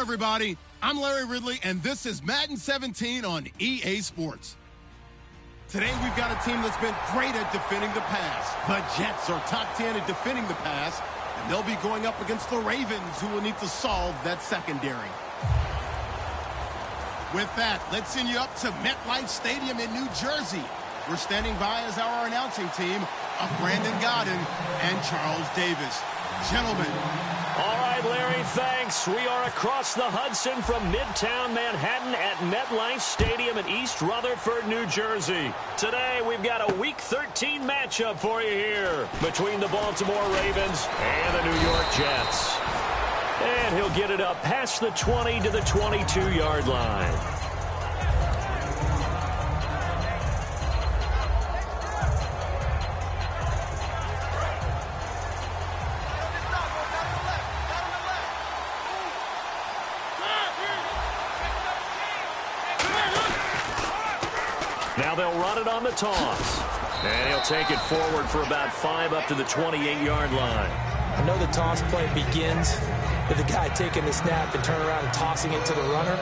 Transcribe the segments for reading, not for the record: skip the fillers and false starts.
Hello, everybody. I'm Larry Ridley, and this is Madden 17 on EA Sports. Today, we've got a team that's been great at defending the pass. The Jets are top 10 at defending the pass, and they'll be going up against the Ravens, who will need to solve that secondary. With that, let's send you up to MetLife Stadium in New Jersey. We're standing by as our announcing team of Brandon Godden and Charles Davis. Gentlemen. All right, Larry, thanks. We are across the Hudson from Midtown Manhattan at MetLife Stadium in East Rutherford, New Jersey. Today, we've got a Week 13 matchup for you here between the Baltimore Ravens and the New York Jets. And he'll get it up past the 20 to the 22-yard line. Now they'll run it on the toss. And he'll take it forward for about 5 up to the 28-yard line. I know the toss play begins with the guy taking the snap and turn around and tossing it to the runner.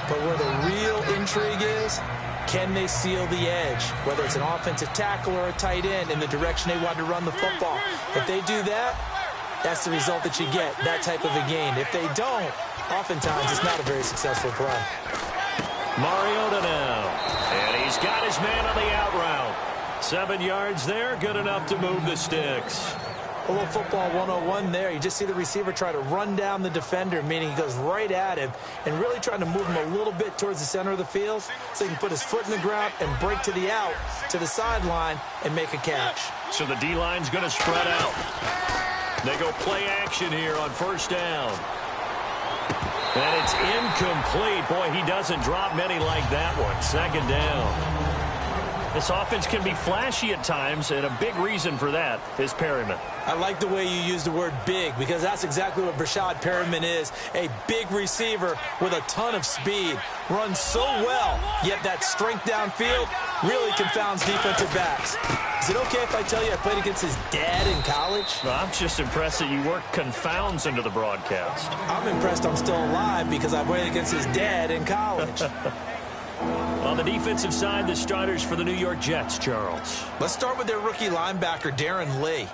But where the real intrigue is, can they seal the edge? Whether it's an offensive tackle or a tight end in the direction they want to run the football. If they do that, that's the result that you get, that type of a gain. If they don't, oftentimes it's not a very successful play. Mariota now. And he's got his man on the out route. 7 yards there, good enough to move the sticks. A little football 101 there. You just see the receiver try to run down the defender, meaning he goes right at him and really trying to move him a little bit towards the center of the field so he can put his foot in the ground and break to the out, to the sideline, and make a catch. So the D-line's going to spread out. They go play action here on first down. And it's incomplete. Boy, he doesn't drop many like that one. Second down. This offense can be flashy at times, and a big reason for that is Perryman. I like the way you use the word big, because that's exactly what Brashad Perryman is. A big receiver with a ton of speed. Runs so well, yet that strength downfield really confounds defensive backs. Is it okay if I tell you I played against his dad in college? Well, I'm just impressed that you worked confounds into the broadcast. I'm impressed I'm still alive because I played against his dad in college. On the defensive side, the starters for the New York Jets, Charles. Let's start with their rookie linebacker, Darren Lee.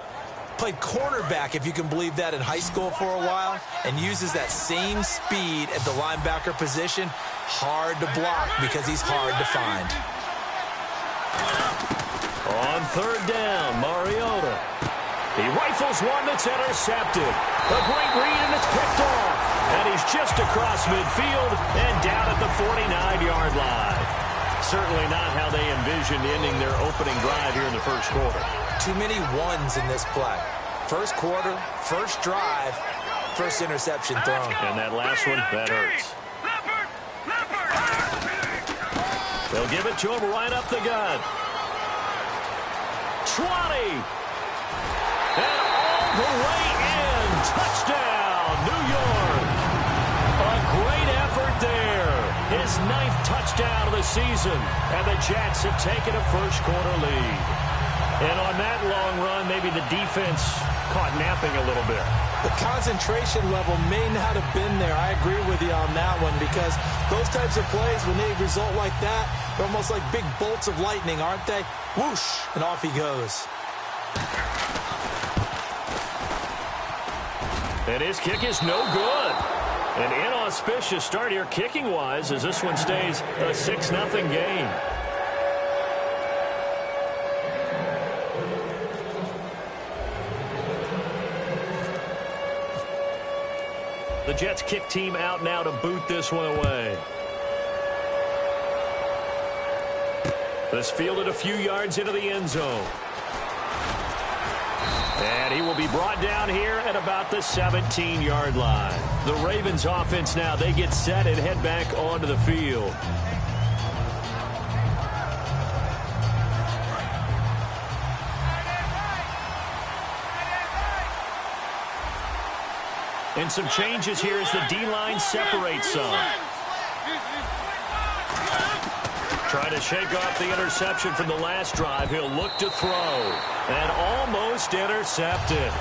Played cornerback, if you can believe that, in high school for a while, and uses that same speed at the linebacker position. Hard to block because he's hard to find. On third down, Mariota. He rifles one that's intercepted. A great read, and it's picked off. And he's just across midfield and down at the 49-yard line. Certainly not how they envisioned ending their opening drive here in the first quarter. Too many ones in this play. First quarter, first drive, first interception thrown. And that last one, that hurts. They'll give it to him right up the gut. 20. And all the way in. Touchdown, New York. A great effort there. His 9th touchdown of the season. And the Jets have taken a first quarter lead. And on that long run, maybe the defense caught napping a little bit. The concentration level may not have been there. I agree with you on that one, because those types of plays, when they result like that, they're almost like big bolts of lightning, aren't they? Whoosh, and off he goes. And his kick is no good. An inauspicious start here kicking-wise as this one stays a 6-0 game. The Jets kick team out now to boot this one away. This fielded a few yards into the end zone. And he will be brought down here at about the 17-yard line. The Ravens offense now, they get set and head back onto the field. And some changes here as the D-line separates some. Trying to shake off the interception from the last drive. He'll look to throw. And almost intercepted.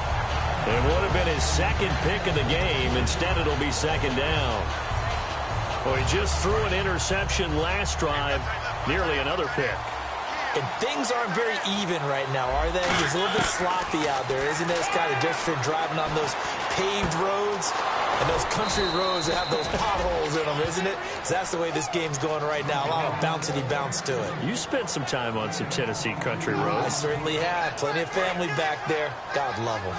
It would have been his second pick of the game. Instead, it'll be second down. Well, he just threw an interception last drive, nearly another pick. And things aren't very even right now, are they? He's a little bit sloppy out there, isn't it? It's kind of different driving on those paved roads and those country roads that have those potholes in them, isn't it? So that's the way this game's going right now. A lot of bouncy bounce to it. You spent some time on some Tennessee country roads. I certainly have. Plenty of family back there. God love them.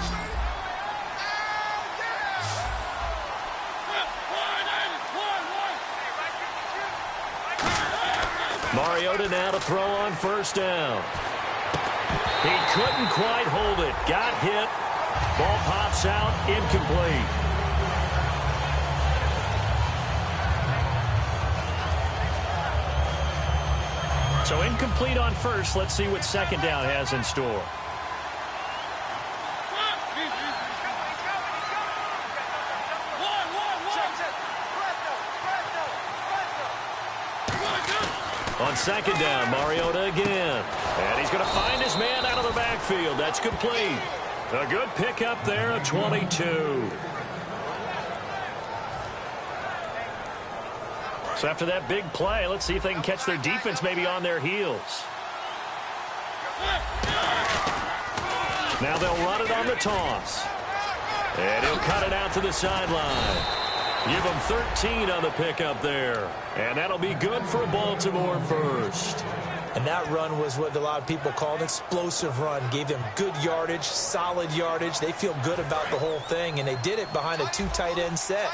Mariota now to throw on first down. He couldn't quite hold it. Got hit. Ball pops out. Incomplete. So incomplete on first. Let's see what second down has in store. On second down, Mariota again. And he's going to find his man out of the backfield. That's complete. A good pickup there, a 22. So after that big play, let's see if they can catch their defense maybe on their heels. Now they'll run it on the toss. And he'll cut it out to the sideline. Give him 13 on the pickup there. And that'll be good for a Baltimore first. And that run was what a lot of people call an explosive run. Gave them good yardage, solid yardage. They feel good about the whole thing, and they did it behind a two tight end set.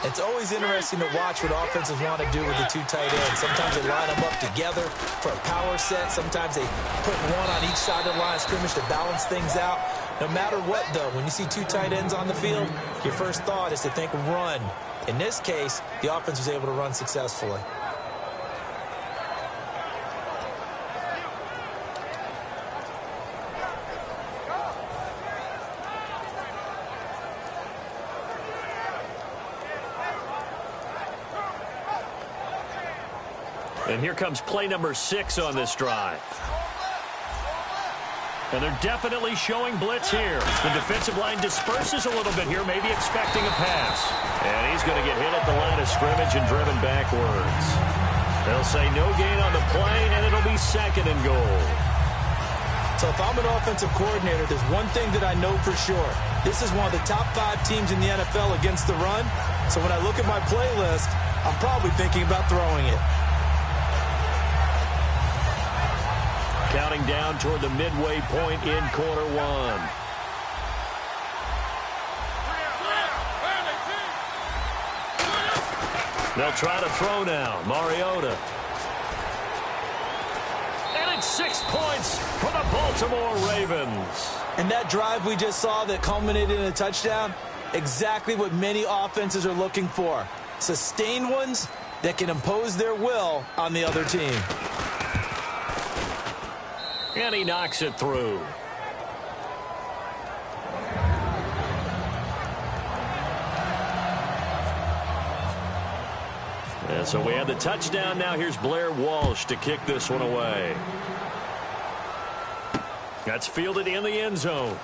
It's always interesting to watch what offenses want to do with the two tight ends. Sometimes they line them up together for a power set. Sometimes they put one on each side of the line of scrimmage to balance things out. No matter what, though, when you see two tight ends on the field, your first thought is to think run. In this case, the offense was able to run successfully. And here comes play number 6 on this drive. And they're definitely showing blitz here. The defensive line disperses a little bit here, maybe expecting a pass. And he's going to get hit at the line of scrimmage and driven backwards. They'll say no gain on the play, and it'll be second and goal. So if I'm an offensive coordinator, there's one thing that I know for sure. This is one of the top 5 teams in the NFL against the run. So when I look at my playlist, I'm probably thinking about throwing it. Counting down toward the midway point in quarter one. They'll try to throw now. Mariota. And it's 6 points for the Baltimore Ravens. And that drive we just saw that culminated in a touchdown, exactly what many offenses are looking for. Sustained ones that can impose their will on the other team. And he knocks it through. And so we have the touchdown. Now here's Blair Walsh to kick this one away. That's fielded in the end zone.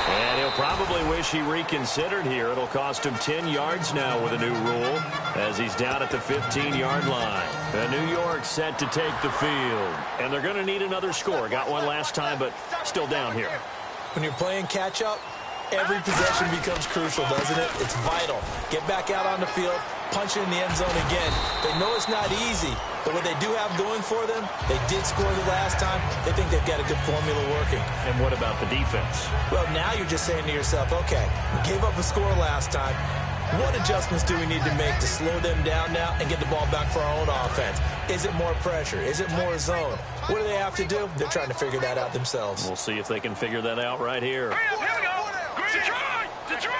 And he'll probably wish he reconsidered here. It'll cost him 10 yards now with a new rule as he's down at the 15-yard line. And New York set to take the field. And they're going to need another score. Got one last time, but still down here. When you're playing catch-up, every possession becomes crucial, doesn't it? It's vital. Get back out on the field, punch it in the end zone again. They know it's not easy, but what they do have going for them, they did score the last time. They think they've got a good formula working. And what about the defense? Well, now you're just saying to yourself, okay, we gave up a score last time. What adjustments do we need to make to slow them down now and get the ball back for our own offense? Is it more pressure? Is it more zone? What do they have to do? They're trying to figure that out themselves. We'll see if they can figure that out right here. Here we go. Detroit!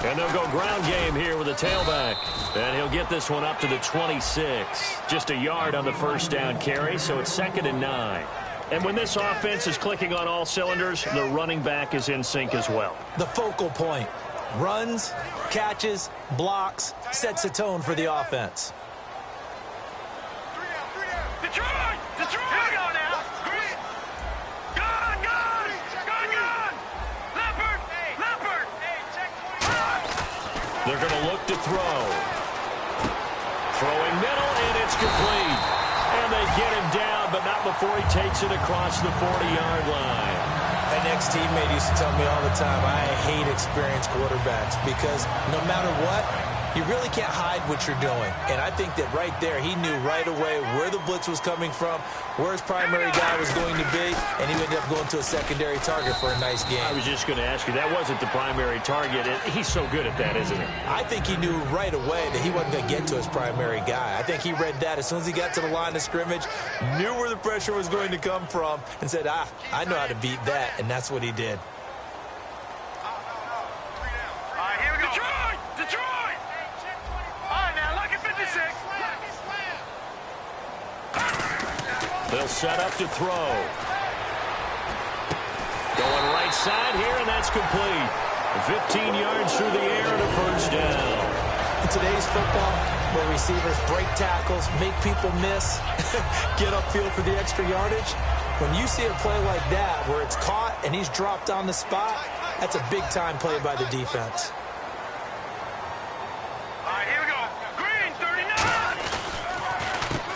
And they'll go ground game here with a tailback. And he'll get this one up to the 26. Just a yard on the first down carry, so it's 2nd and 9. And when this offense is clicking on all cylinders, the running back is in sync as well. The focal point. Runs, catches, blocks, sets the tone for the offense. Detroit! Here we go now. throw. Throwing middle, and it's complete. And they get him down, but not before he takes it across the 40-yard line. My next teammate used to tell me all the time, I hate experienced quarterbacks because no matter what, you really can't hide what you're doing. And I think that right there, he knew right away where the blitz was coming from, where his primary guy was going to be, and he ended up going to a secondary target for a nice game. I was just going to ask you, that wasn't the primary target. He's so good at that, isn't he? I think he knew right away that he wasn't going to get to his primary guy. I think he read that as soon as he got to the line of scrimmage, knew where the pressure was going to come from, and said, I know how to beat that, and that's what he did. They'll set up to throw. Going right side here, and that's complete. 15 yards through the air and a first down. In today's football, where receivers break tackles, make people miss, get upfield for the extra yardage, when you see a play like that where it's caught and he's dropped on the spot, that's a big-time play by the defense.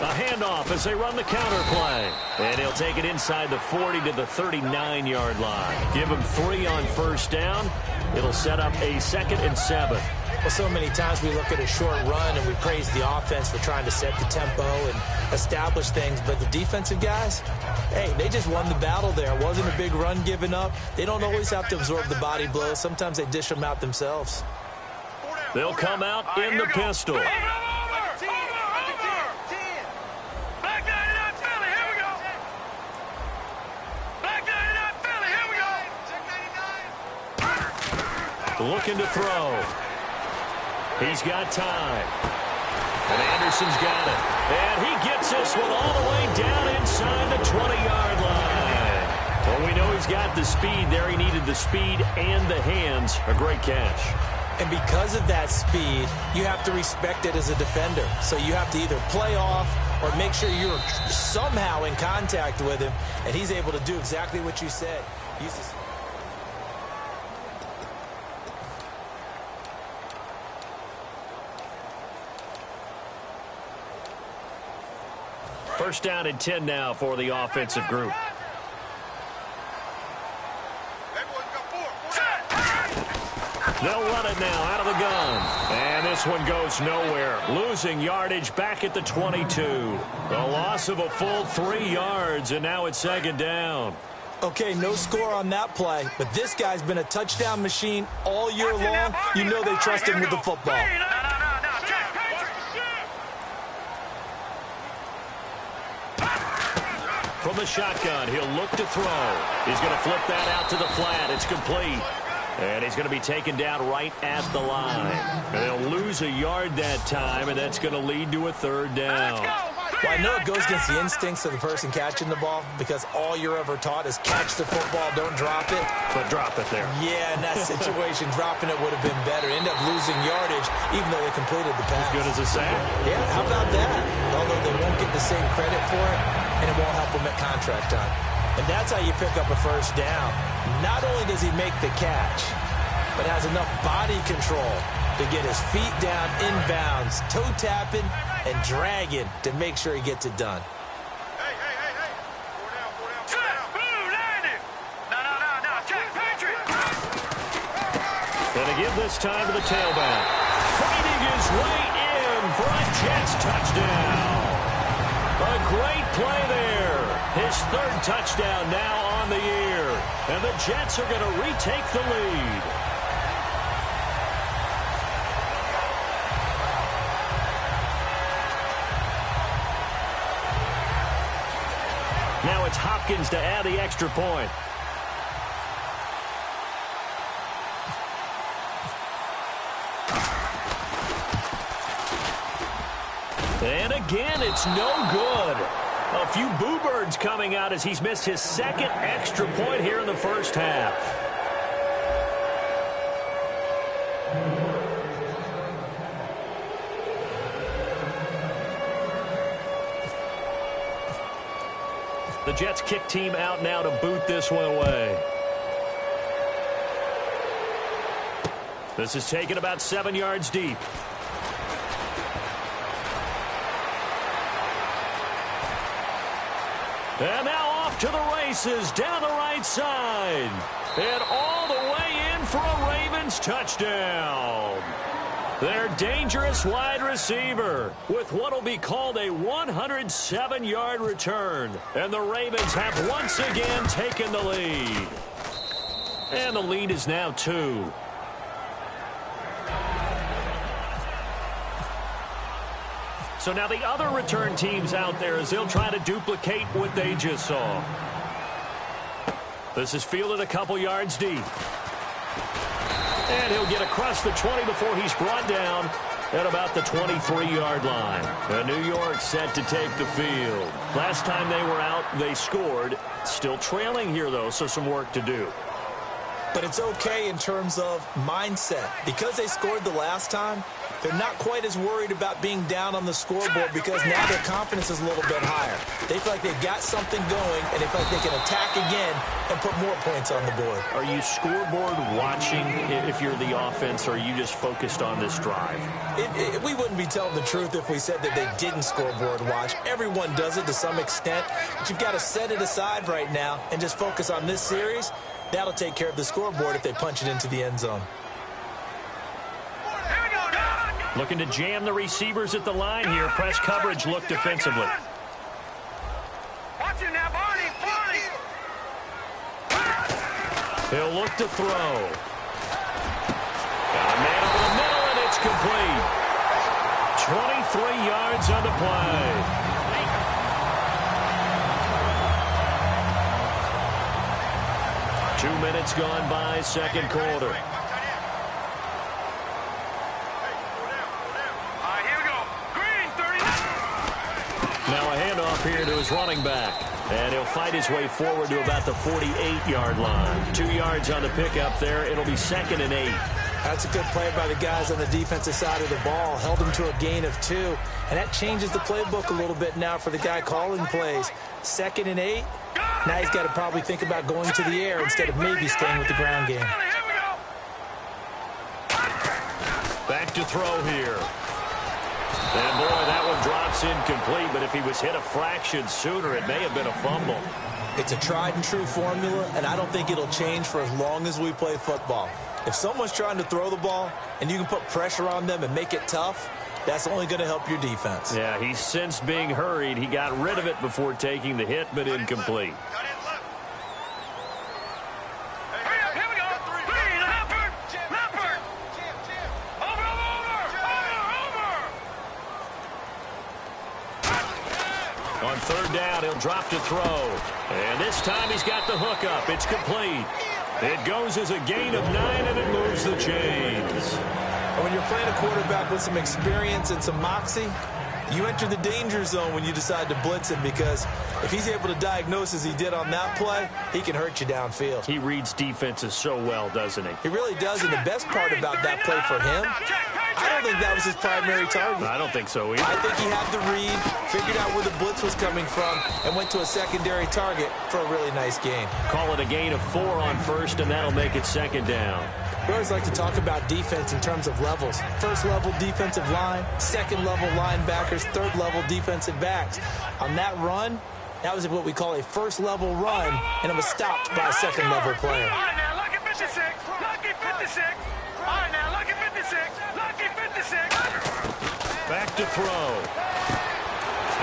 A handoff as they run the counter play. And he'll take it inside the 40 to the 39-yard line. Give him 3 on first down. It'll set up a 2nd and 7. Well, so many times we look at a short run and we praise the offense for trying to set the tempo and establish things. But the defensive guys, hey, they just won the battle there. It wasn't a big run given up. They don't always have to absorb the body blows. Sometimes they dish them out themselves. They'll come out in the pistol. Looking to throw. He's got time. And Anderson's got it. And he gets this one all the way down inside the 20-yard line. Well, we know he's got the speed there. He needed the speed and the hands. A great catch. And because of that speed, you have to respect it as a defender. So you have to either play off or make sure you're somehow in contact with him. And he's able to do exactly what you said. First down and 10 now for the offensive group. They'll run it now out of the gun. And this one goes nowhere. Losing yardage back at the 22. A loss of a full 3 yards, and now it's 2nd down. Okay, no score on that play, but this guy's been a touchdown machine all year long. You know they trust him with the football. From the shotgun, he'll look to throw. He's going to flip that out to the flat. It's complete. And he's going to be taken down right at the line. And they'll lose a yard that time, and that's going to lead to a 3rd down. Well, I know it goes against the instincts of the person catching the ball because all you're ever taught is catch the football, don't drop it. But drop it there. Yeah, in that situation, dropping it would have been better. End up losing yardage, even though they completed the pass. As good as a sack. Yeah, how about that? Although they won't get the same credit for it, and it won't help them at contract time. And that's how you pick up a first down. Not only does he make the catch, but has enough body control to get his feet down inbounds, toe tapping and dragging to make sure he gets it done. Hey. 4 down. Boom, landed. No, check, Patrick. And to give this time to the tailback. Fighting his way in for a Jets touchdown. A great play there. His 3rd touchdown now on the year. And the Jets are going to retake the lead. Now it's Hopkins to add the extra point. And again, it's no good. A few boo birds coming out as he's missed his 2nd extra point here in the first half. The Jets kick team out now to boot this one away. This is taken about 7 yards deep. And now off to the races down the right side. And all the way in for a Ravens touchdown. Their dangerous wide receiver with what will be called a 107-yard return. And the Ravens have once again taken the lead. And the lead is now 2. So now the other return teams out there as they'll try to duplicate what they just saw. This is fielded a couple yards deep. And he'll get across the 20 before he's brought down at about the 23-yard line. And New York set to take the field. Last time they were out, they scored. Still trailing here, though, so some work to do. But it's okay in terms of mindset. Because they scored the last time, they're not quite as worried about being down on the scoreboard because now their confidence is a little bit higher. They feel like they've got something going, and they feel like they can attack again and put more points on the board. Are you scoreboard watching if you're the offense, or are you just focused on this drive? We wouldn't be telling the truth if we said that they didn't scoreboard watch. Everyone does it to some extent, but you've got to set it aside right now and just focus on this series. That'll take care of the scoreboard if they punch it into the end zone. Looking to jam the receivers at the line here. Press coverage look defensively. Watch it now, Barney. He'll look to throw. Got a man over the middle, and it's complete. 23 yards on the play. Two minutes gone by, second quarter. Now a handoff here to his running back. And he'll fight his way forward to about the 48-yard line. 2 yards on the pickup there. It'll be 2nd and 8. That's a good play by the guys on the defensive side of the ball. Held him to a gain of 2. And that changes the playbook a little bit now for the guy calling plays. 2nd and 8. Now he's got to probably think about going to the air instead of maybe staying with the ground game. Back to throw here. And boy, that one drops incomplete, but if he was hit a fraction sooner, it may have been a fumble. It's a tried and true formula, and I don't think it'll change for as long as we play football. If someone's trying to throw the ball and you can put pressure on them and make it tough, that's only going to help your defense. Yeah, he's since being hurried. He got rid of it before taking the hit, but incomplete. On third down, he'll drop to throw. And this time he's got the hook up. It's complete. It goes as a gain of 9, and it moves the chains. When you're playing a quarterback with some experience and some moxie, you enter the danger zone when you decide to blitz him, because if he's able to diagnose as he did on that play, he can hurt you downfield. He reads defenses so well, doesn't he? He really does, and the best part about that play for him, I don't think that was his primary target. I don't think so either. I think he had the read, figured out where the blitz was coming from, and went to a secondary target for a really nice gain. Call it a gain of 4 on first, and that'll make it 2nd down. We always like to talk about defense in terms of levels. First level defensive line, second level linebackers, third level defensive backs. On that run, that was what we call a first level run, and it was stopped by a second level player. All right, now, lucky 56. Lucky 56. All right, now, lucky 56. Lucky 56. Back to throw.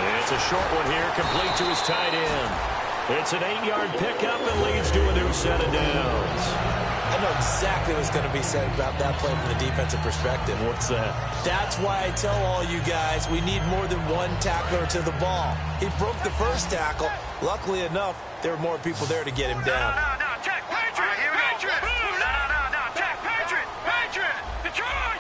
And it's a short one here, complete to his tight end. It's an 8-yard pickup and leads to a new set of downs. I know exactly what's going to be said about that play from the defensive perspective. What's that? That's why I tell all you guys we need more than one tackler to the ball. He broke the first tackle. Luckily enough, there were more people there to get him down. No, check, Patriot. Here we go. Patriot. No, check, Patriot. Detroit.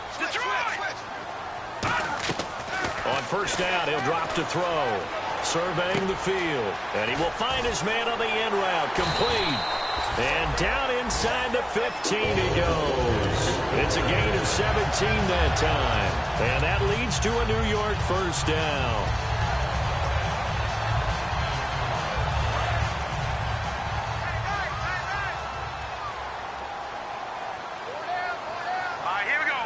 On first down, he'll drop to throw. Surveying the field. And he will find his man on the end route. Complete. And down inside the 15 he goes. It's a gain of 17 that time. And that leads to a New York first down. All right, here we go.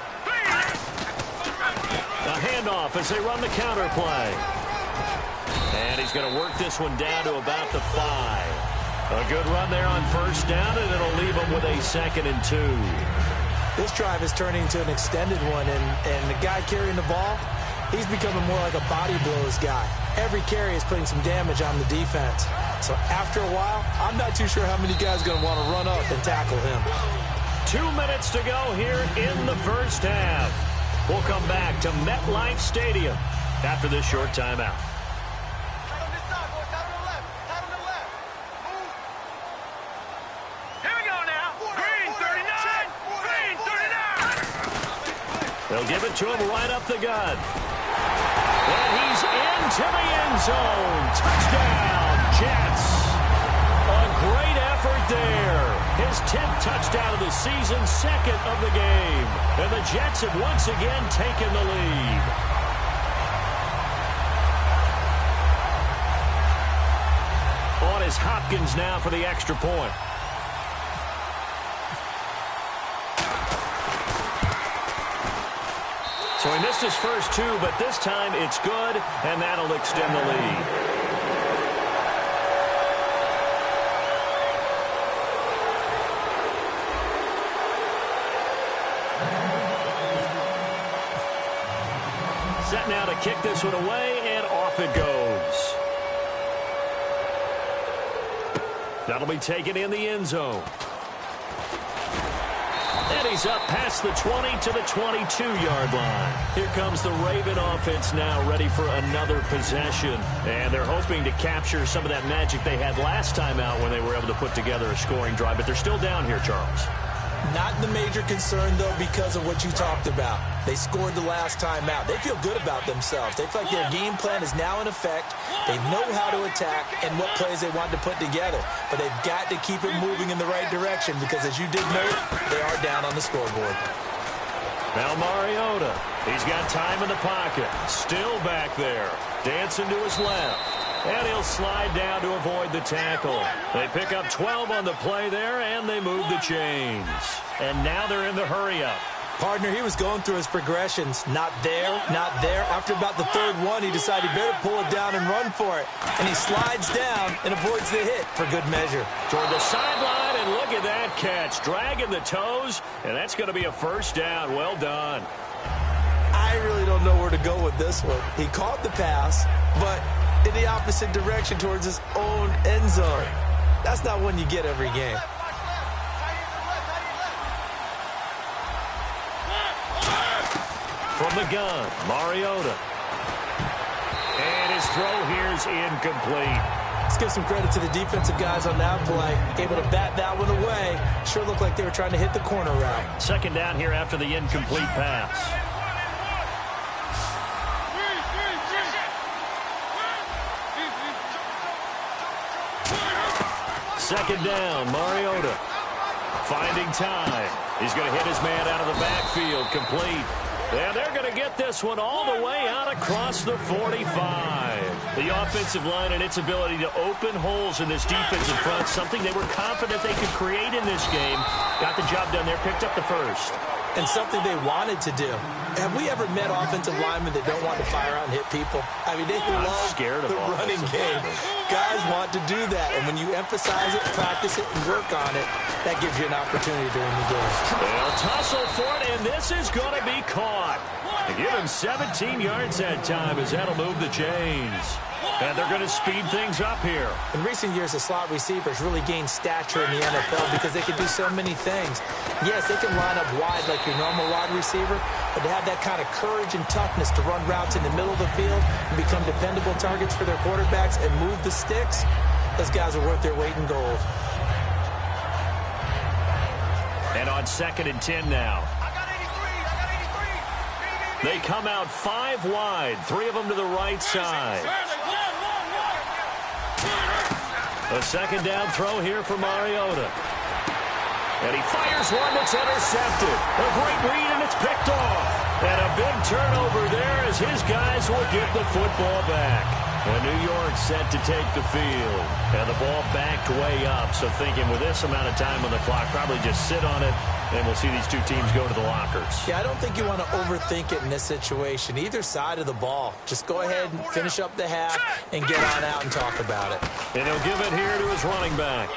A handoff as they run the counter play. And he's going to work this one down to about the 5. A good run there on first down, and it'll leave him with a 2nd and 2. This drive is turning into an extended one, and the guy carrying the ball, he's becoming more like a body blows guy. Every carry is putting some damage on the defense. So after a while, I'm not too sure how many guys are going to want to run up and tackle him. 2 minutes to go here in the first half. We'll come back to MetLife Stadium after this short timeout. Here we go now. Green 39. Green 39. They'll give it to him right up the gut. And he's into the end zone. Touchdown, Jets. A great effort there. His 10th touchdown of the season, 2nd of the game. And the Jets have once again taken the lead. On is Hopkins now for the extra point. So he missed his first 2, but this time it's good, and that'll extend the lead. Set now to kick this one away, and off it goes. That'll be taken in the end zone. And he's up past the 20 to the 22-yard line. Here comes the Raven offense now, ready for another possession. And they're hoping to capture some of that magic they had last time out when they were able to put together a scoring drive. But they're still down here, Charles. Not the major concern, though, because of what you talked about. They scored the last time out. They feel good about themselves. They feel like their game plan is now in effect. They know how to attack and what plays they want to put together. But they've got to keep it moving in the right direction because, as you did note, they are down on the scoreboard. Now Mariota. He's got time in the pocket. Still back there. Dancing to his left. And he'll slide down to avoid the tackle. They pick up 12 on the play there, and they move the chains. And now they're in the hurry-up. Partner, he was going through his progressions. Not there, not there. After about the 3rd one, he decided he better pull it down and run for it. And he slides down and avoids the hit for good measure. Toward the sideline, and look at that catch. Dragging the toes, and that's going to be a first down. Well done. I really don't know where to go with this one. He caught the pass, but in the opposite direction towards his own end zone. That's not one you get every game. From the gun, Mariota. And his throw here's incomplete. Let's give some credit to the defensive guys on that play. Able to bat that one away. Sure looked like they were trying to hit the corner route. 2nd down here after the incomplete pass. Second down, Mariota. Finding time. He's going to hit his man out of the backfield, complete. And they're going to get this one all the way out across the 45. The offensive line and its ability to open holes in this defensive front, something they were confident they could create in this game. Got the job done there, picked up the first. And something they wanted to do. Have we ever met offensive linemen that don't want to fire out and hit people? I mean, they love the running game. Guys want to do that, and when you emphasize it, practice it, and work on it, that gives you an opportunity during the game. They'll tussle for it, and this is going to be caught. They give him 17 yards that time as that'll move the chains. And they're going to speed things up here. In recent years, the slot receivers really gained stature in the NFL because they can do so many things. Yes, they can line up wide like your normal wide receiver, but to have that kind of courage and toughness to run routes in the middle of the field and become dependable targets for their quarterbacks and move the sticks, those guys are worth their weight in gold. And on 2nd and 10 now. They come out 5 wide, 3 of them to the right side. A 2nd down throw here for Mariota. And he fires one that's intercepted. A great read, and it's picked off. And a big turnover there as his guys will get the football back. And New York set to take the field. And the ball backed way up. So thinking with this amount of time on the clock, probably just sit on it, and we'll see these two teams go to the lockers. Yeah, I don't think you want to overthink it in this situation. Either side of the ball. Just go ahead and finish up the half and get on out and talk about it. And he'll give it here to his running back.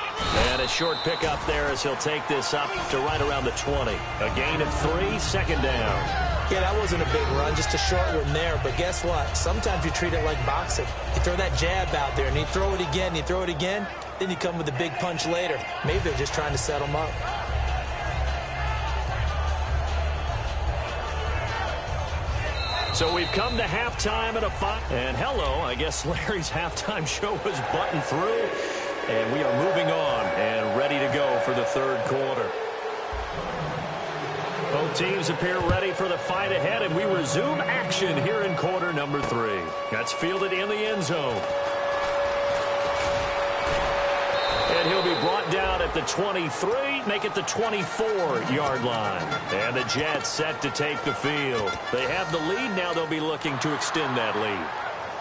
And a short pickup there as he'll take this up to right around the 20. A gain of 3, second down. Yeah, that wasn't a big run, just a short one there. But guess what? Sometimes you treat it like boxing. You throw that jab out there, and you throw it again, you throw it again, then you come with a big punch later. Maybe they're just trying to set them up. So we've come to halftime at a 5. And hello, I guess Larry's halftime show was buttoned through. And we are moving on and ready to go for the third quarter. Both teams appear ready for the fight ahead, and we resume action here in quarter number 3. That's fielded in the end zone. And he'll be brought down at the 23, make it the 24-yard line. And the Jets set to take the field. They have the lead. Now they'll be looking to extend that lead.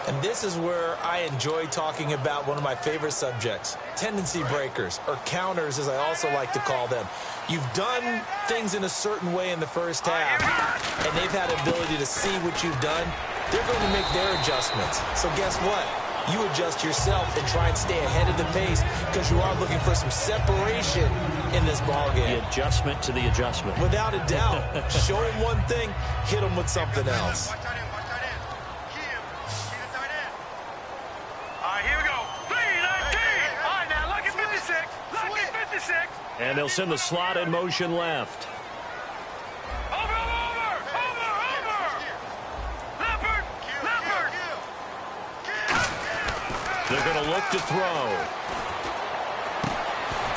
And this is where I enjoy talking about one of my favorite subjects, tendency breakers, or counters as I also like to call them. You've done things in a certain way in the first half, and they've had the ability to see what you've done. They're going to make their adjustments. So guess what? You adjust yourself and try and stay ahead of the pace because you are looking for some separation in this ballgame. The adjustment to the adjustment. Without a doubt. Show them one thing, hit them with something else. And they'll send the slot in motion left. Over! Leopard! They're going to look to throw.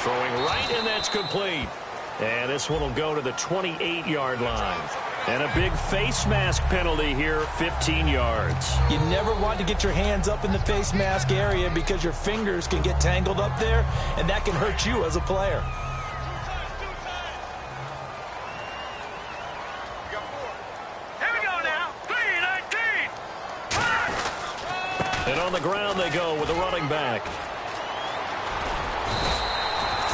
Throwing right, and that's complete. And this one will go to the 28-yard line. And a big face mask penalty here, 15 yards. You never want to get your hands up in the face mask area because your fingers can get tangled up there, and that can hurt you as a player. And on the ground they go with a running back.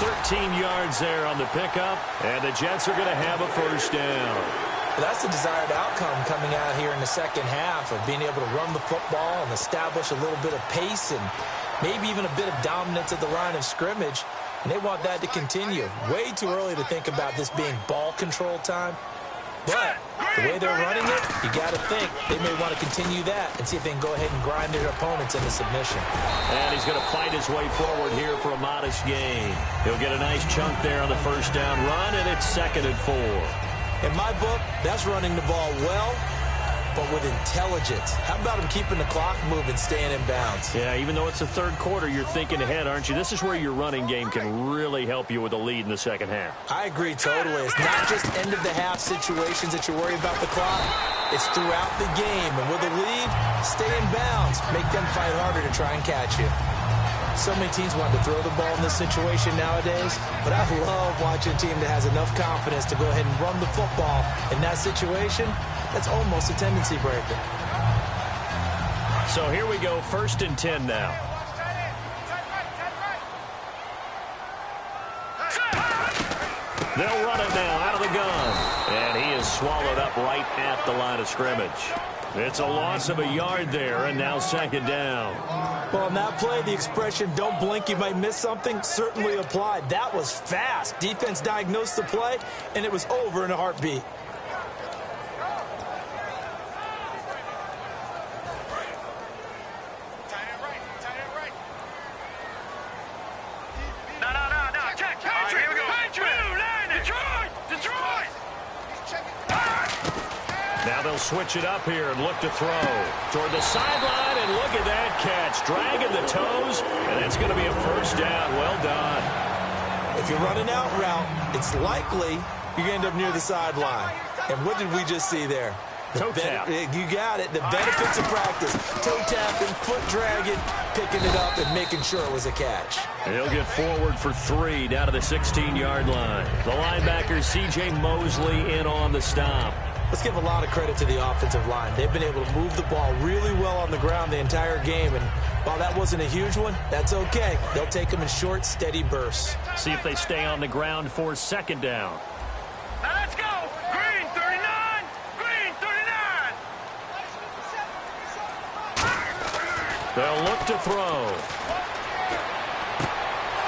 13 yards there on the pickup, and the Jets are going to have a first down. Well, that's the desired outcome coming out here in the second half of being able to run the football and establish a little bit of pace and maybe even a bit of dominance at the line of scrimmage. And they want that to continue. Way too early to think about this being ball control time. But the way they're running it, you got to think they may want to continue that and see if they can go ahead and grind their opponents into submission. And he's going to fight his way forward here for a modest gain. He'll get a nice chunk there on the first down run, and it's 2nd and 4. In my book, that's running the ball well, but with intelligence. How about him keeping the clock moving, staying in bounds? Yeah, even though it's the third quarter, you're thinking ahead, aren't you? This is where your running game can really help you with a lead in the second half. I agree totally. It's not just end-of-the-half situations that you worry about the clock. It's throughout the game. And with a lead, stay in bounds. Make them fight harder to try and catch you. So many teams want to throw the ball in this situation nowadays, but I love watching a team that has enough confidence to go ahead and run the football. In that situation, that's almost a tendency breaker. So here we go, 1st and 10 now. They'll run it now out of the gun. And he is swallowed up right at the line of scrimmage. It's a loss of a yard there, and now 2nd down. Well, on that play, the expression, don't blink, you might miss something, certainly applied. That was fast. Defense diagnosed the play, and it was over in a heartbeat. Now they'll switch it up here and look to throw toward the sideline, and look at that catch. Dragging the toes, and it's going to be a first down. Well done. If you're running out route, it's likely you're going to end up near the sideline. And what did we just see there? Toe tap. You got it. The benefits of practice. Toe tapping, foot dragging, picking it up, and making sure it was a catch. He'll get forward for 3 down to the 16-yard line. The linebacker, C.J. Mosley, in on the stop. Let's give a lot of credit to the offensive line. They've been able to move the ball really well on the ground the entire game, and while that wasn't a huge one, that's okay. They'll take them in short, steady bursts. See if they stay on the ground for second down. Now let's go. Green 39. Green 39. They'll look to throw.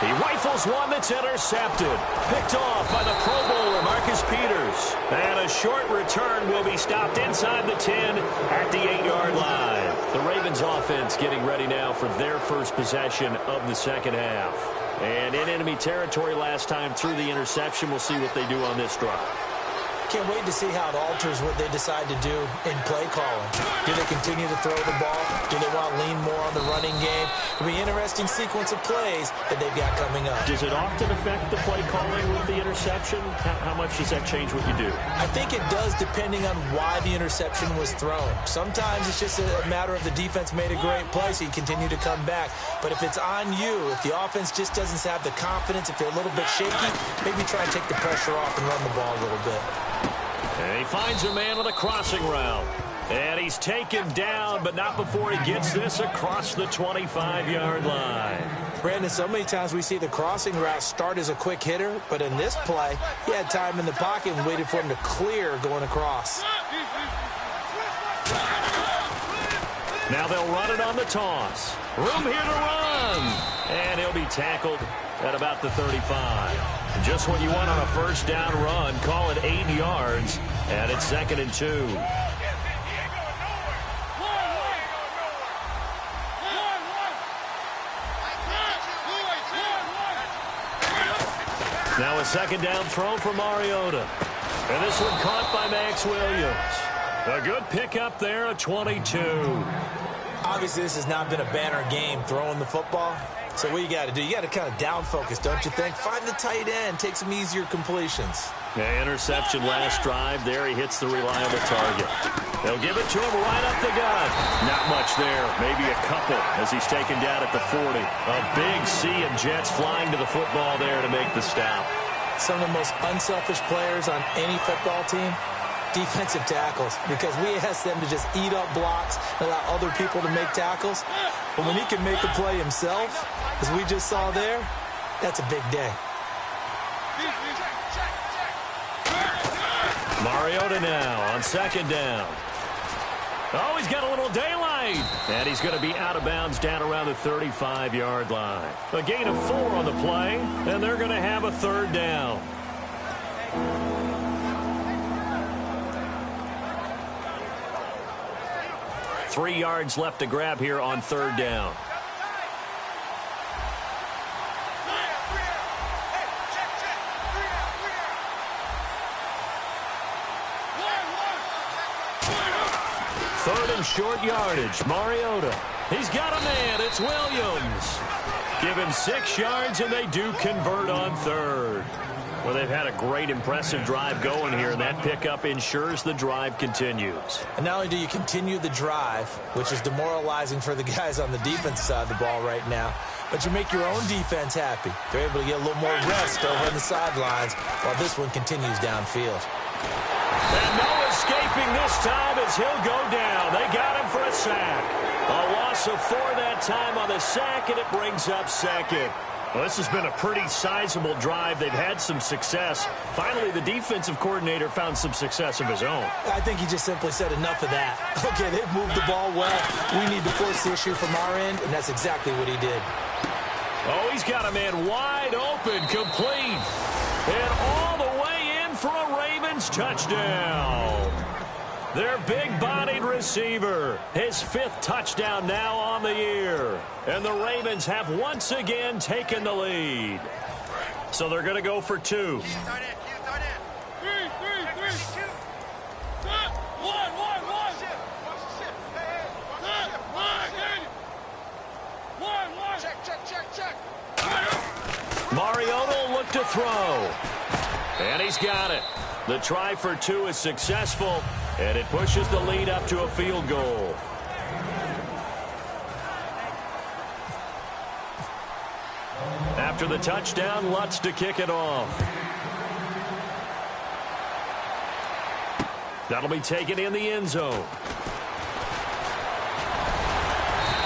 He rifles one that's intercepted. Picked off by the Pro Bowler, Marcus Peters. And a short return will be stopped inside the 10 at the 8-yard line. The Ravens offense getting ready now for their first possession of the second half. And in enemy territory last time through the interception. We'll see what they do on this drive. Can't wait to see how it alters what they decide to do in play calling. Do they continue to throw the ball? Do they want to lean more on the running game? It'll be an interesting sequence of plays that they've got coming up. Does it often affect the play calling with the interception? How much does that change what you do? I think it does depending on why the interception was thrown. Sometimes it's just a matter of the defense made a great play, so you continue to come back. But if it's on you, if the offense just doesn't have the confidence, if they're a little bit shaky, maybe try and take the pressure off and run the ball a little bit. And he finds a man on the crossing route. And he's taken down, but not before he gets this across the 25-yard line. Brandon, so many times we see the crossing route start as a quick hitter, but in this play, he had time in the pocket and waited for him to clear going across. Now they'll run it on the toss. Room here to run. And he'll be tackled at about the 35. Just what you want on a first down run. Call it 8 yards. And it's 2nd and 2. Now a second down throw for Mariota. And this one caught by Max Williams. A good pickup there, a 22. Obviously, this has not been a banner game throwing the football. So what you got to do, you got to kind of down focus, don't you think? Find the tight end, take some easier completions. Yeah, interception last drive. There he hits the reliable target. They'll give it to him right up the gut. Not much there, maybe a couple as he's taken down at the 40. A big sea of Jets flying to the football there to make the stop. Some of the most unselfish players on any football team, defensive tackles, because we ask them to just eat up blocks and allow other people to make tackles. But when he can make a play himself, as we just saw there, that's a big day. Mariota now on second down. Oh, he's got a little daylight. And he's going to be out of bounds down around the 35-yard line. A gain of 4 on the play, and they're going to have a third down. Three yards left to grab here on third down. Third and short yardage. Mariota. He's got a man. It's Williams. Give him 6 yards, and they do convert on third. Well, they've had a great, impressive drive going here, and that pickup ensures the drive continues. And not only do you continue the drive, which is demoralizing for the guys on the defense side of the ball right now, but you make your own defense happy. They're able to get a little more rest over on the sidelines while this one continues downfield. And no escaping this time as he'll go down. They got him for a sack. A loss of 4 that time on the sack, and it brings up second. Well, this has been a pretty sizable drive. They've had some success. Finally, the defensive coordinator found some success of his own. I think he just simply said enough of that. Okay, they've moved the ball well. We need to force the issue from our end, and that's exactly what he did. Oh, he's got a man wide open, complete. And all the way in for a Ravens touchdown. Their big-bodied receiver, his 5th touchdown now on the year. And the Ravens have once again taken the lead. So they're going to go for 2. Mariota will look to throw. And he's got it. The try for 2 is successful, and it pushes the lead up to a field goal. After the touchdown, Lutz to kick it off. That'll be taken in the end zone.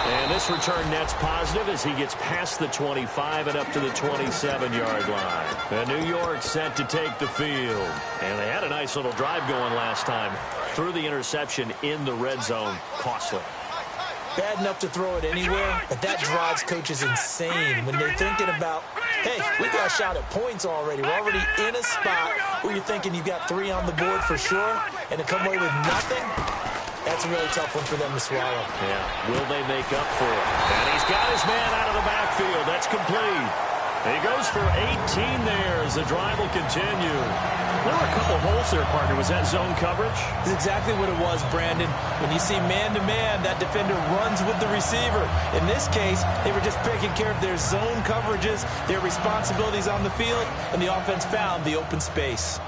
And this return net's positive as he gets past the 25 and up to the 27-yard line. And New York set to take the field. And they had a nice little drive going last time. Threw the interception in the red zone. Costly. Bad enough to throw it anywhere, but that drives coaches insane when they're thinking about, hey, we got a shot at points already. We're already in a spot where you're thinking you've got 3 on the board for sure, and to come away with nothing, that's a really tough one for them to swallow. Yeah, will they make up for it? And he's got his man out of the backfield. That's complete. He goes for 18 there as the drive will continue. There were a couple holes there, partner. Was that zone coverage? That's exactly what it was, Brandon. When you see man-to-man, that defender runs with the receiver. In this case, they were just taking care of their zone coverages, their responsibilities on the field, and the offense found the open space.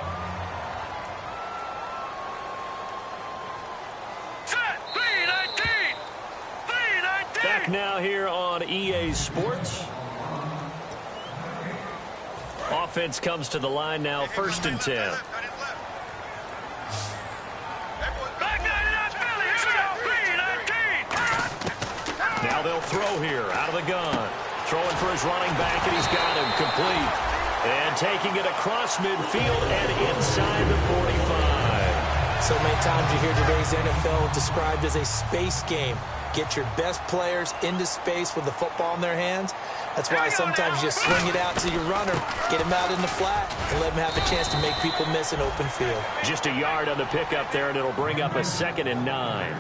Back now here on EA Sports. Offense comes to the line now, 1st and 10. Now they'll throw here out of the gun. Throwing for his running back, and he's got him complete. And taking it across midfield and inside the 45. So many times you hear today's NFL described as a space game. Get your best players into space with the football in their hands. That's why sometimes you swing it out to your runner, get him out in the flat, and let him have a chance to make people miss an open field. Just a yard on the pickup there, and it'll bring up a 2nd and 9.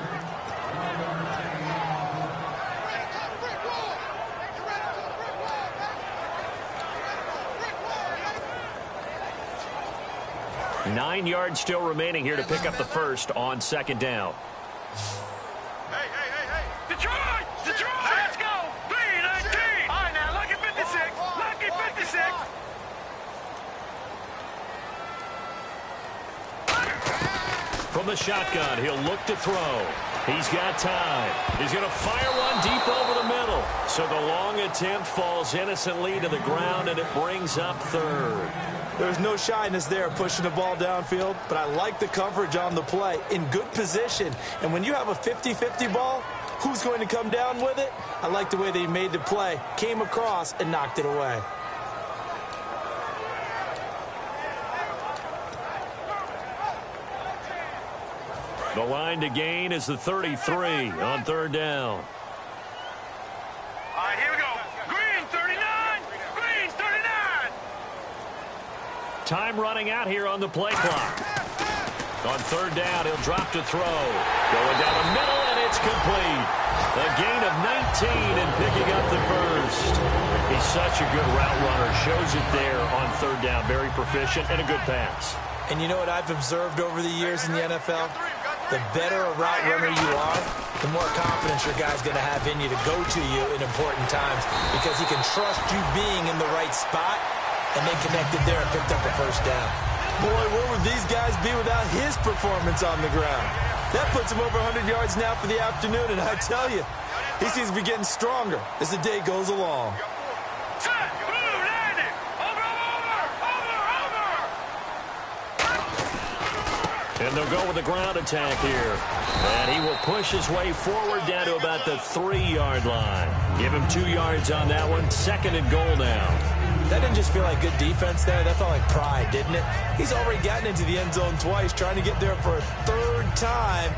Nine yards still remaining here to pick up the first on 2nd down. Detroit! Detroit! Let's go! 3-19! All right, now, lucky 56. Lucky 56. From the shotgun, he'll look to throw. He's got time. He's going to fire one deep over the middle. So the long attempt falls innocently to the ground, and it brings up 3rd. There's no shyness there pushing the ball downfield, but I like the coverage on the play. In good position. And when you have a 50-50 ball, who's going to come down with it? I like the way they made the play, came across, and knocked it away. The line to gain is the 33 on 3rd down. All right, here we go. Green 39. Green 39. Time running out here on the play clock. On 3rd down, he'll drop to throw. Going down the middle, and it's complete. A gain of 19 and picking up the first. He's such a good route runner. Shows it there on 3rd down. Very proficient and a good pass. And you know what I've observed over the years in the NFL? The better a route runner you are, the more confidence your guy's going to have in you to go to you in important times because he can trust you being in the right spot, and they connected there and picked up a first down. Boy, where would these guys be without his performance on the ground? That puts him over 100 yards now for the afternoon, and I tell you, he seems to be getting stronger as the day goes along. And they'll go with the ground attack here. And he will push his way forward down to about the 3-yard line. Give him 2 yards on that one. 2nd and goal now. That didn't just feel like good defense there. That felt like pride, didn't it? He's already gotten into the end zone twice, trying to get there for a 3rd time.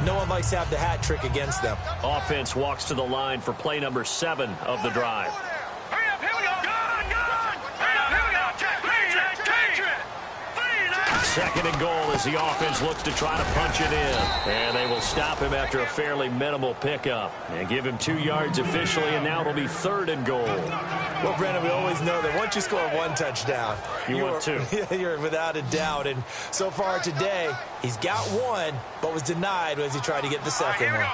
No one likes to have the hat trick against them. Offense walks to the line for play number 7 of the drive. Hurry up, here we go. Gun! Hurry up, here we go. Check, 2nd and goal as the offense looks to try to punch it in. And they will stop him after a fairly minimal pickup. And give him 2 yards officially, and now it'll be 3rd and goal. Well, Brandon, we always know that once you score 1 touchdown, want 2. You're without a doubt. And so far today, he's got 1, but was denied as he tried to get the 2nd one.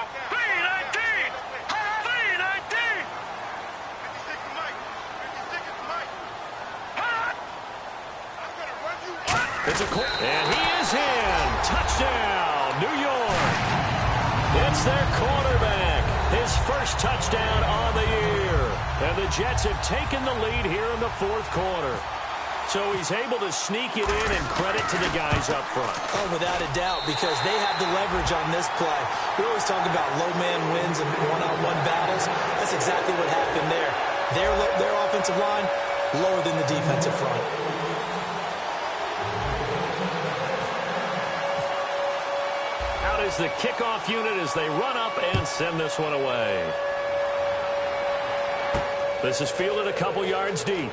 And he is in. Touchdown, New York. It's their quarterback. His first touchdown on the year. And the Jets have taken the lead here in the 4th quarter. So he's able to sneak it in, and credit to the guys up front. Oh, without a doubt, because they have the leverage on this play. We always talk about low man wins and one-on-one battles. That's exactly what happened there. Their offensive line lower than the defensive front. Out is the kickoff unit as they run up and send this one away. This is fielded a couple yards deep.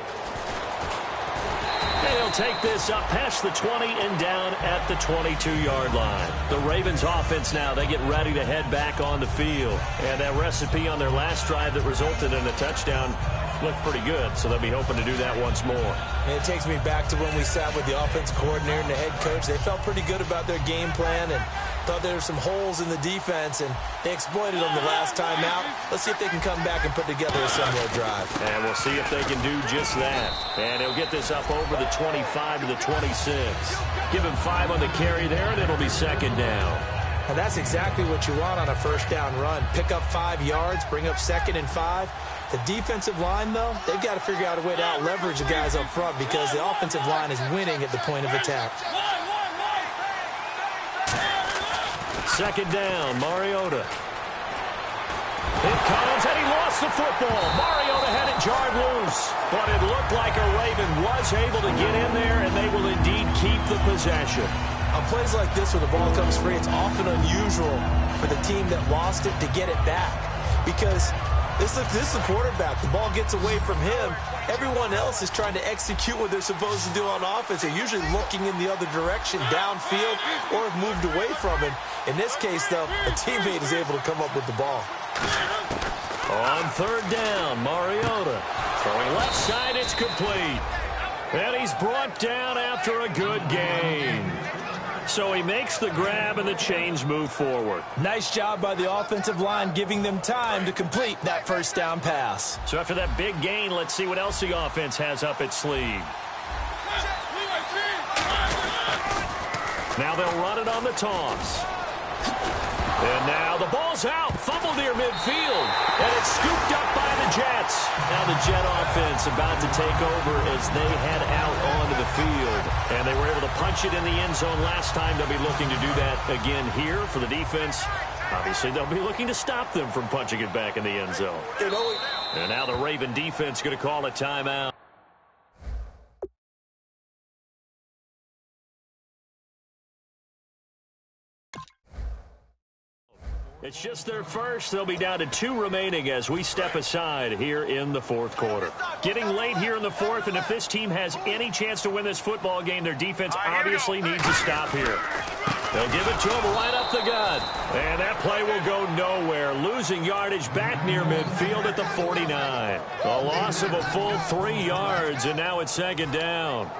And he'll take this up past the 20 and down at the 22-yard line. The Ravens offense now, they get ready to head back on the field. And that recipe on their last drive that resulted in a touchdown looked pretty good, so they'll be hoping to do that once more. And it takes me back to when we sat with the offensive coordinator and the head coach. They felt pretty good about their game plan and thought there were some holes in the defense, and they exploited them the last time out. Let's see if they can come back and put together a similar drive. And we'll see if they can do just that. And he'll get this up over the 25 to the 26. Give him 5 on the carry there, and it'll be second down. And that's exactly what you want on a first down run. Pick up 5 yards, bring up 2nd and 5. The defensive line, though, they've got to figure out a way to out-leverage the guys up front because the offensive line is winning at the point of attack. Second down, Mariota. It comes, and he lost the football. Mariota had it jarred loose, but it looked like a Raven was able to get in there, and they will indeed keep the possession. On plays like this where the ball comes free, it's often unusual for the team that lost it to get it back because this is the quarterback. The ball gets away from him. Everyone else is trying to execute what they're supposed to do on offense. They're usually looking in the other direction, downfield, or have moved away from it. In this case, though, a teammate is able to come up with the ball. On third down, Mariota. Throwing left side, it's complete. And he's brought down after a good gain. So he makes the grab and the chains move forward. Nice job by the offensive line giving them time to complete that first down pass. So after that big gain, let's see what else the offense has up its sleeve. Now they'll run it on the toss. And now the ball's out. Fumble near midfield. And it's scooped up by the Jets. Now the Jet offense about to take over as they head out onto the field. And they were able to punch it in the end zone last time. They'll be looking to do that again here for the defense. Obviously, they'll be looking to stop them from punching it back in the end zone. And now the Raven defense going to call a timeout. It's just their first. They'll be down to 2 remaining as we step aside here in the fourth quarter. Getting late here in the fourth, and if this team has any chance to win this football game, their defense obviously needs to stop here. They'll give it to him right up the gut. And that play will go nowhere. Losing yardage back near midfield at the 49. A loss of a full 3 yards, and now it's second down.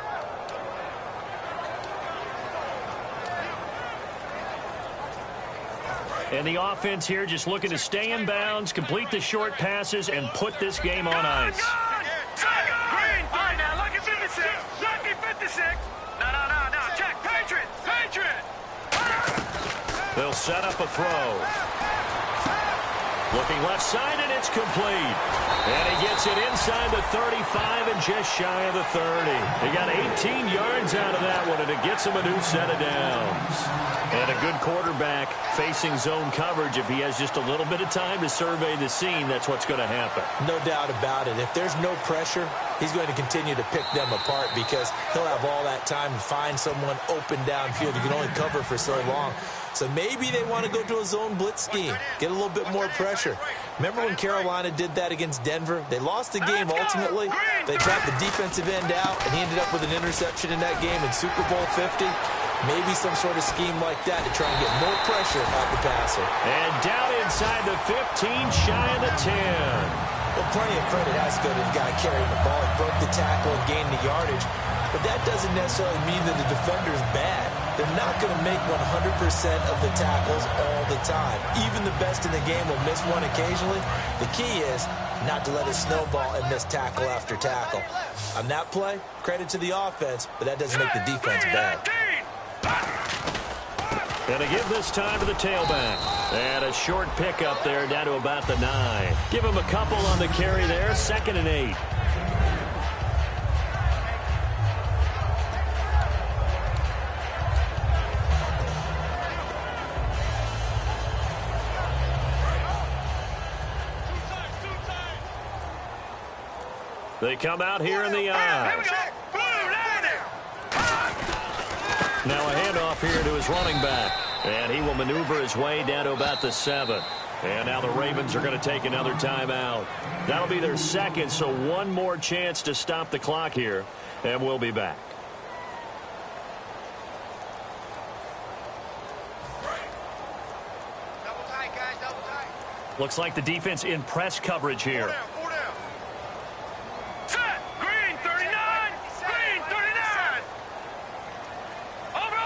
And the offense here just looking to stay in bounds, complete the short passes, and put this game on ice. Green. All right, now, lucky 56. Lucky 56. No. Check. Patriot. They'll set up a throw. Looking left side, and it's complete. And he gets it inside the 35 and just shy of the 30. He got 18 yards out of that one, and it gets him a new set of downs. And a good quarterback facing zone coverage. If he has just a little bit of time to survey the scene, that's what's going to happen. No doubt about it. If there's no pressure, he's going to continue to pick them apart because he'll have all that time to find someone open downfield. You can only cover for so long. So maybe they want to go to a zone blitz scheme, get a little bit more pressure. Remember when Carolina did that against Denver? They lost the game ultimately. They dropped the defensive end out, and he ended up with an interception in that game in Super Bowl 50. Maybe some sort of scheme like that to try and get more pressure at the passer. And down inside the 15, shy of the 10. Well, plenty of credit has to go to the guy carrying the ball. He broke the tackle and gained the yardage. But that doesn't necessarily mean that the defender's bad. They're not going to make 100% of the tackles all the time. Even the best in the game will miss one occasionally. The key is not to let it snowball and miss tackle after tackle. On that play, credit to the offense, but that doesn't make the defense bad. And to give this time to the tailback. And a short pickup there down to about the 9. Give him a couple on the carry there. 2nd and 8. They come out here in the eye. Here we go. Blue, down there. Now a handoff here to his running back. And he will maneuver his way down to about the 7. And now the Ravens are going to take another timeout. That'll be their second, so one more chance to stop the clock here. And we'll be back. Double tight, guys, double tight. Looks like the defense in press coverage here. Four down. Set. Green, 39. Green, 39. Over.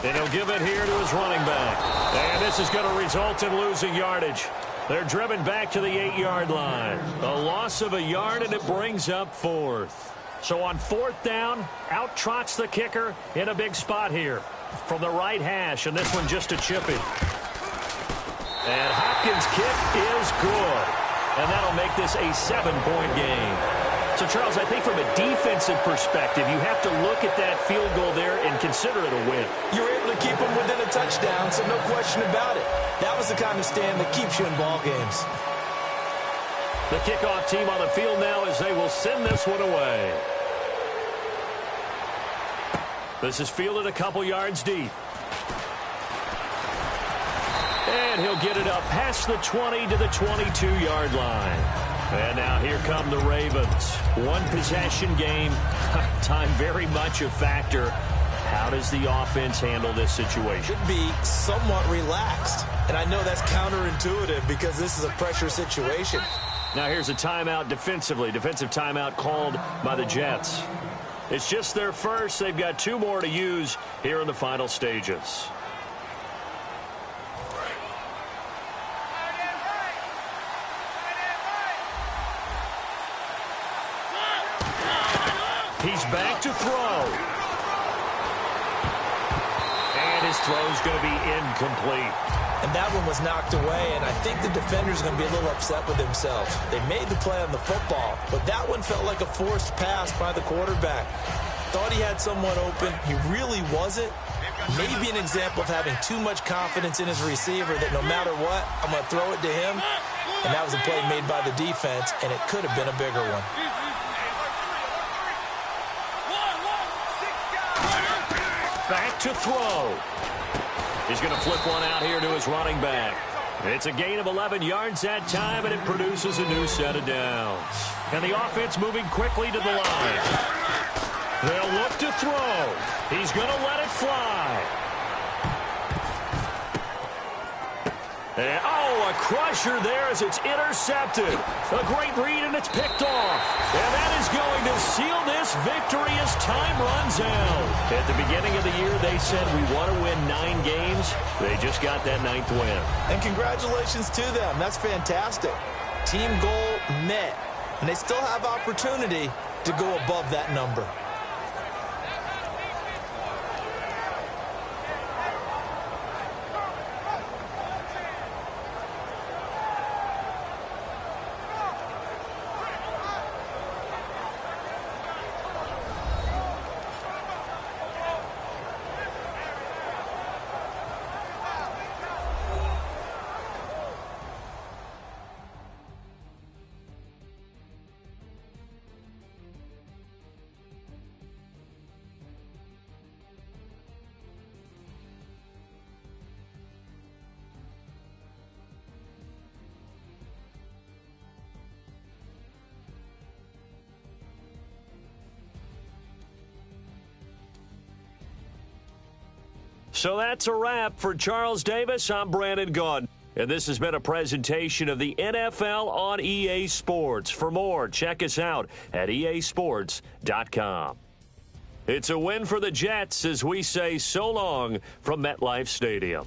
And he'll give it here to his running back. And this is going to result in losing yardage. They're driven back to the 8-yard line. A loss of a yard, and it brings up 4th. So on 4th down, out trots the kicker in a big spot here from the right hash, and this one just a chippy. And Hopkins' kick is good. And that'll make this a 7-point game. So, Charles, I think from a defensive perspective, you have to look at that field goal there and consider it a win. You were able to keep them within a touchdown, so no question about it. That was the kind of stand that keeps you in ball games. The kickoff team on the field now as they will send this one away. This is fielded a couple yards deep. And he'll get it up past the 20 to the 22-yard line. And now here come the Ravens. One possession game. Time very much a factor. How does the offense handle this situation? Should be somewhat relaxed. And I know that's counterintuitive because this is a pressure situation. Now here's a timeout defensively. Defensive timeout called by the Jets. It's just their first. They've got 2 more to use here in the final stages. He's back to throw. And his throw's going to be incomplete. And that one was knocked away, and I think the defender's going to be a little upset with himself. They made the play on the football, but that one felt like a forced pass by the quarterback. Thought he had someone open. He really wasn't. Maybe an example of having too much confidence in his receiver that no matter what, I'm going to throw it to him. And that was a play made by the defense, and it could have been a bigger one. Back to throw. He's going to flip one out here to his running back. It's a gain of 11 yards that time, and it produces a new set of downs. And the offense moving quickly to the line. They'll look to throw. He's going to let it fly. And, a crusher there as it's intercepted. A great read, and it's picked off. And that is going to seal this victory as time runs out. At the beginning of the year, they said we want to win 9 games. They just got that 9th win. And congratulations to them. That's fantastic. Team goal met. And they still have opportunity to go above that number. So that's a wrap for Charles Davis. I'm Brandon Gaudin. And this has been a presentation of the NFL on EA Sports. For more, check us out at easports.com. It's a win for the Jets as we say so long from MetLife Stadium.